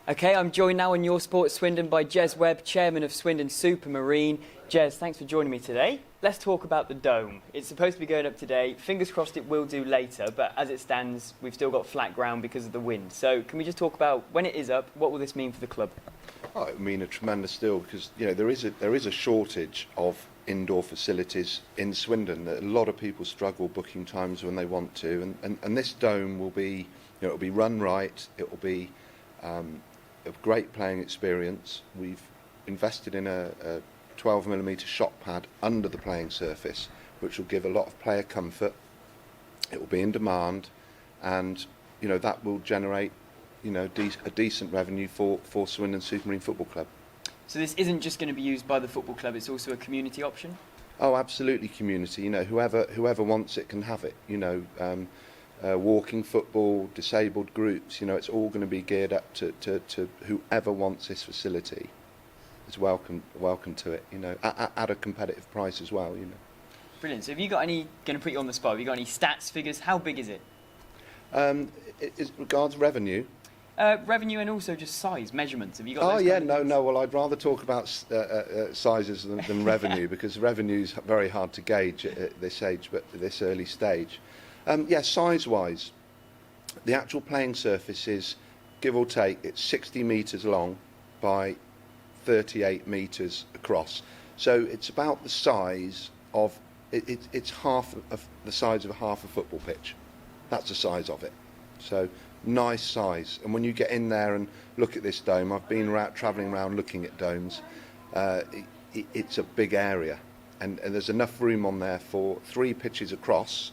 Okay, I'm joined now on Your Sport Swindon by Jez Webb, Chairman of Swindon Supermarine. Jez, thanks for joining me today. Let's talk about the dome. It's supposed to be going up today. Fingers crossed it will do later, but as it stands, we've still got flat ground because of the wind. So can we just talk about when it is up, what will this mean for the club? Oh, it will mean a tremendous deal because there is a shortage of indoor facilities in Swindon. A lot of people struggle booking times when they want to, and this dome will be, it'll be run right. It will be a great playing experience. We've invested in a 12mm shot pad under the playing surface, which will give a lot of player comfort. It will be in demand, and that will generate a decent revenue for Swindon Supermarine Football Club. So this isn't just going to be used by the football club, it's also a community option? Oh, absolutely community. Whoever wants it can have it. Walking football, disabled groups, it's all going to be geared up to whoever wants this facility is welcome to it, at a competitive price as well, Brilliant. So have you got any, going to put you on the spot, have you got any stats, figures? How big is it? It regards revenue. Revenue and also just size, measurements. Have you got those? No. Well, I'd rather talk about sizes than revenue because revenue's very hard to gauge at this age, but at this early stage. Size-wise, the actual playing surface is, give or take, it's 60 metres long by 38 metres across. So it's about the size of it's half of the size of half a football pitch. That's the size of it. So nice size. And when you get in there and look at this dome, I've been travelling around looking at domes. It's a big area, and there's enough room on there for 3 pitches across,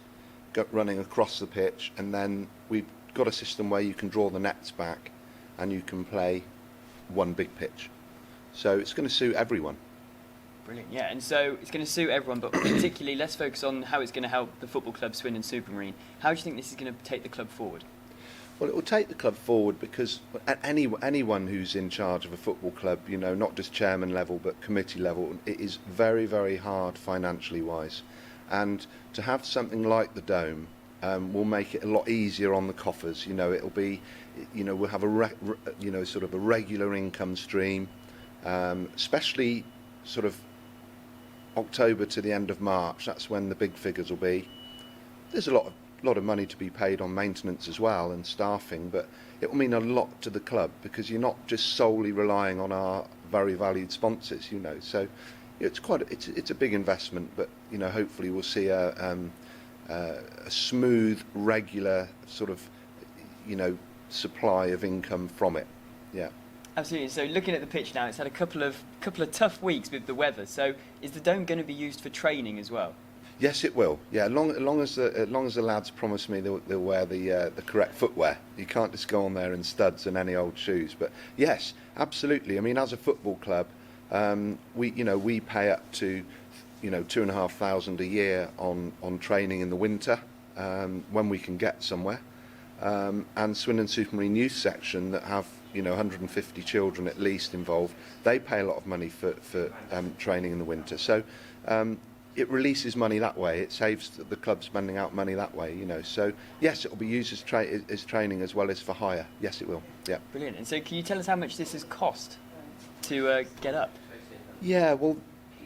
running across the pitch, and then we've got a system where you can draw the nets back and you can play one big pitch. So it's going to suit everyone. Brilliant, yeah, and so it's going to suit everyone, but particularly let's focus on how it's going to help the football club Swindon Supermarine. How do you think this is going to take the club forward? Well, it will take the club forward because anyone who's in charge of a football club, not just chairman level but committee level, it is very, very hard financially wise. And to have something like the dome will make it a lot easier on the coffers. It'll be, we'll have sort of a regular income stream, especially sort of October to the end of March. That's when the big figures will be. There's a lot of money to be paid on maintenance as well and staffing, but it will mean a lot to the club because you're not just solely relying on our very valued sponsors. So it's a big investment, but hopefully we'll see a smooth, regular sort of supply of income from it. Yeah. Absolutely. So looking at the pitch now, it's had a couple of tough weeks with the weather. So is the dome going to be used for training as well? Yes, it will. Yeah, as long as the lads promise me they'll wear the correct footwear. You can't just go on there in studs and any old shoes. But yes, absolutely. I mean, as a football club, we pay up to £2,500 a year on training in the winter when we can get somewhere. And Swindon Supermarine Youth Section that have 150 children at least involved, they pay a lot of money for training in the winter. So it releases money that way. It saves the club spending out money that way. So yes, it will be used as training as well as for hire. Yes, it will. Yeah. Brilliant. And so can you tell us how much this has cost to get up? Yeah. Well,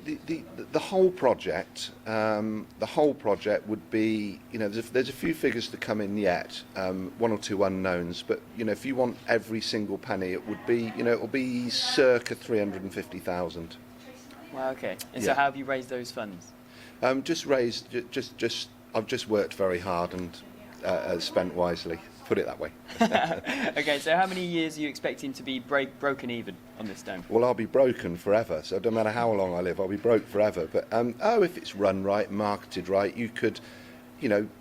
the whole project, would be, there's a few figures to come in yet, 1 or 2 unknowns, but if you want every single penny, it would be, it'll be circa 350,000. Wow. Okay. And yeah. So how have you raised those funds? I've just worked very hard and spent wisely. Put it that way. Okay, so how many years are you expecting to be broken even on this dome? Well, I'll be broken forever, so it doesn't matter how long I live, I'll be broke forever. But if it's run right, marketed right, you could,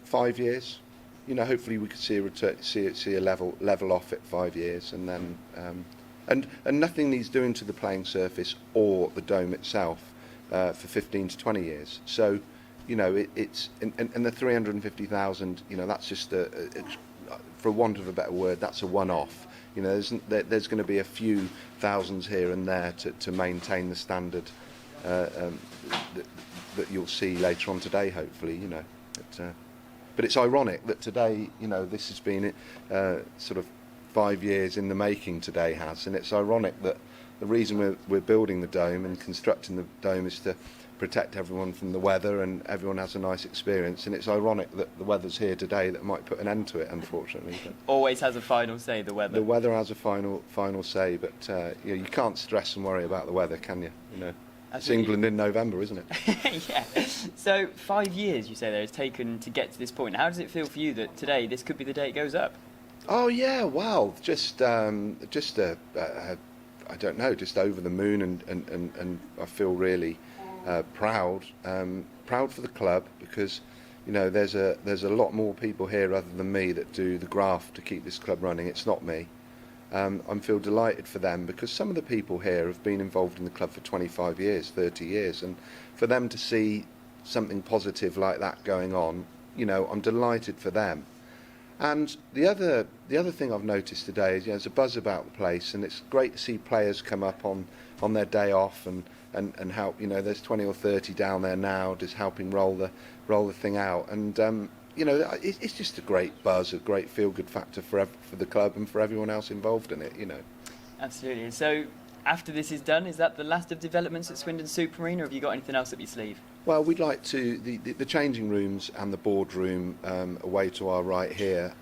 5 years. Hopefully we could see a level off at 5 years, and then and nothing needs doing to the playing surface or the dome itself for 15 to 20 years. So, it's and the 350,000. That's just for want of a better word, that's a one-off. There's going to be a few thousands here and there to maintain the standard that you'll see later on today, hopefully. But it's ironic that today, this has been sort of 5 years in the making today has, and it's ironic that the reason we're building the dome and constructing the dome is to protect everyone from the weather and everyone has a nice experience, and it's ironic that the weather's here today that might put an end to it, unfortunately. But Always has a final say, the weather. the weather has a final say, but you can't stress and worry about the weather, can you? It's England in November, isn't it? Yeah. So 5 years, you say, there it's taken to get to this point. How does it feel for you that today this could be the day it goes up? Oh yeah, wow! Just I don't know, just over the moon, and I feel really proud for the club, because there's a lot more people here other than me that do the graft to keep this club running. It's not me. I feel delighted for them, because some of the people here have been involved in the club for 25 years, 30 years, and for them to see something positive like that going on, I'm delighted for them. And the other thing I've noticed today is there's a buzz about the place, and it's great to see players come up on their day off and help. There's 20 or 30 down there now just helping roll the thing out, and it's just a great buzz, a great feel-good factor for the club and for everyone else involved in it. Absolutely. And so after this is done, is that the last of developments at Swindon Supermarine, or have you got anything else up your sleeve? Well, we'd like to the changing rooms and the boardroom away to our right here.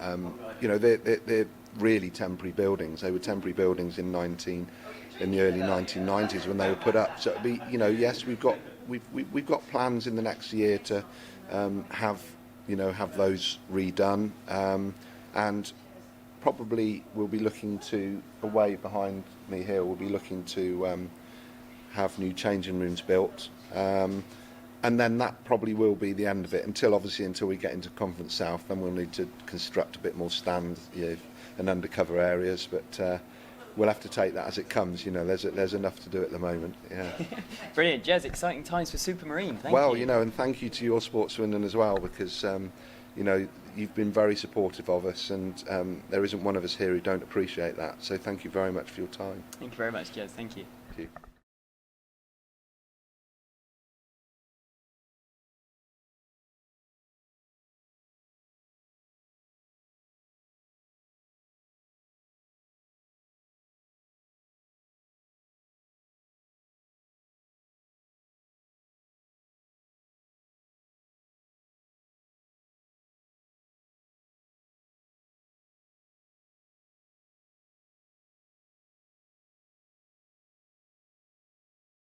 They're really temporary buildings. They were temporary buildings in the early 1990s when they were put up. So it'd be, yes, we've got plans in the next year to have those redone, and probably we'll be looking to, away behind me here, we'll be looking to have new changing rooms built. And then that probably will be the end of it, until we get into Conference South. Then we'll need to construct a bit more stands and undercover areas, but we'll have to take that as it comes. There's enough to do at the moment. Yeah. Brilliant, Jez. Exciting times for Supermarine. Thank you. And thank you to your Sport Swindon as well, because you've been very supportive of us, and there isn't one of us here who don't appreciate that. So thank you very much for your time. Thank you very much, Jez. Thank you. Thank you.